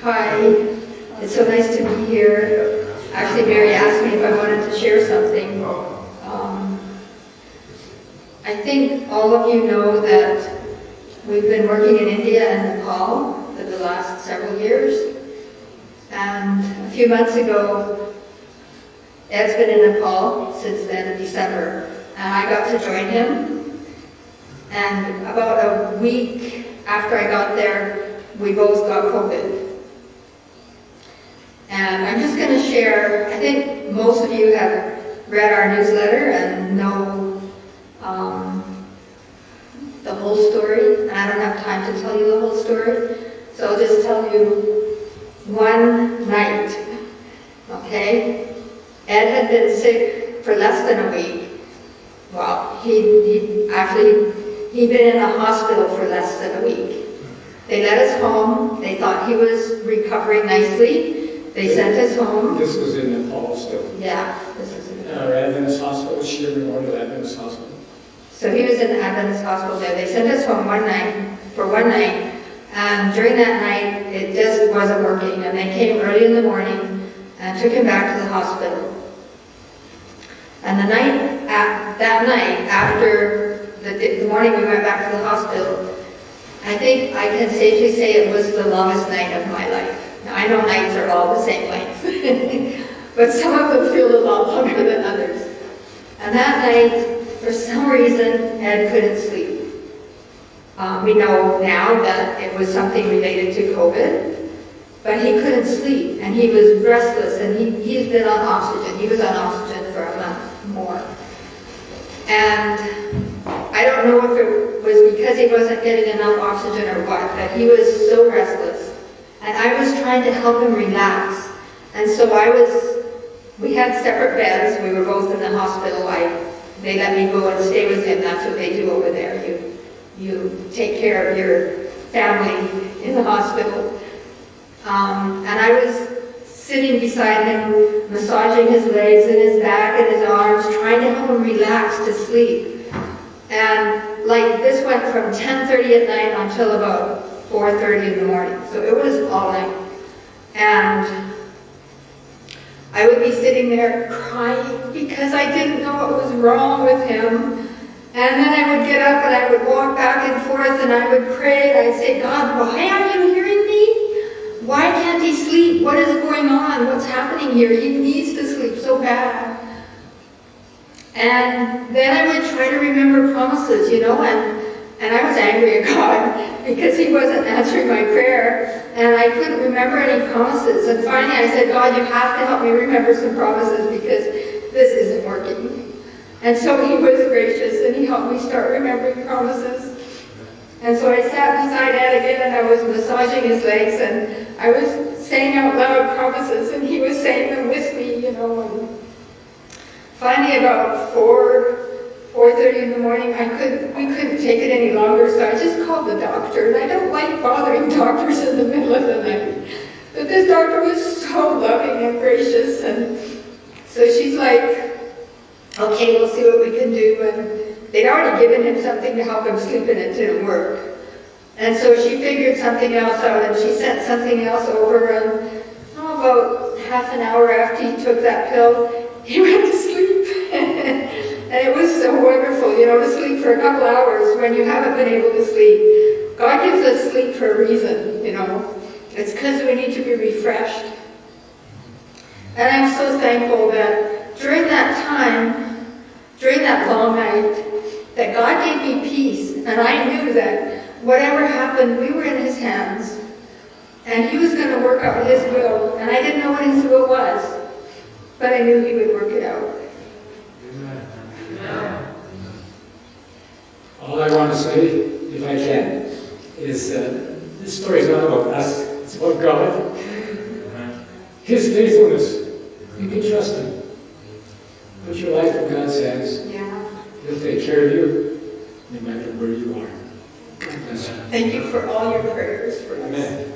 Hi, it's so nice to be here. Actually, Mary asked me if I wanted to share something. I think all of you know that we've been working in India and Nepal for the last several years. And a few months ago, Ed's been in Nepal since then, in December, and I got to join him. And about a week after I got there, we both got COVID. And I'm just going to share, I think most of you have read our newsletter and know the whole story. And I don't have time to tell you the whole story, so I'll just tell you one night, okay? Ed had been sick for less than a week. Well, he'd been in the hospital for less than a week. They let us home. They thought he was recovering nicely. They sent us home. This was in Nepal still. Yeah, this was in Nepal. Adventist Hospital, Cheryl Memorial Adventist Hospital. So he was in the Adventist hospital there. They sent us home for one night. And during that night, it just wasn't working. And they came early in the morning and took him back to the hospital. And that night, after the morning we went back to the hospital, I think I can safely say it was the longest night of my life. Now, I know nights are all the same length, but some of them feel a lot longer than others. And that night, for some reason, Ed couldn't sleep. We know now that it was something related to COVID, but he couldn't sleep, and he was restless, and he's been on oxygen. He was on oxygen for a month more. And I don't know if it was because he wasn't getting enough oxygen or what, but he was so restless. And I was trying to help him relax. And so we had separate beds. We were both in the hospital. They let me go and stay with him. That's what they do over there. You take care of your family in the hospital. And I was sitting beside him, massaging his legs and his back and his arms, trying to help him relax to sleep. And this went from 10:30 at night until about 4:30 in the morning. So it was all night. And I would be sitting there crying because I didn't know what was wrong with him. And then I would get up and I would walk back and forth and I would pray and I'd say, God, why aren't you hearing me? Why can't he sleep? What is going on? What's happening here? He needs to sleep so bad. And then I would try to remember promises, and I was angry at God because he wasn't answering my prayer and I couldn't remember any promises. And finally I said, God, you have to help me remember some promises because this isn't working. And so he was gracious and he helped me start remembering promises. And so I sat beside Ed again and I was massaging his legs and I was saying out loud promises and he was saying them with me, And finally about 4:30 in the morning, we couldn't take it any longer, so I just called the doctor. And I don't like bothering doctors in the middle of the night. But this doctor was so loving and gracious. And so she's like, okay, we'll see what we can do. And they'd already given him something to help him sleep and it didn't work. And so she figured something else out and she sent something else over. And about half an hour after he took that pill, he went to sleep. And it was so wonderful, to sleep for a couple hours when you haven't been able to sleep. God gives us sleep for a reason, It's because we need to be refreshed. And I'm so thankful that during that time, during that long night, that God gave me peace. And I knew that whatever happened, we were in his hands. And he was going to work out his will. And I didn't know what his will was, but I knew he would work it out. All I want to say, if I can, is this story is not about us, it's about God. His faithfulness. You can trust him. Put your life in God's hands. Yeah. He'll take care of you, no matter where you are. Thank you for all your prayers for us. Amen.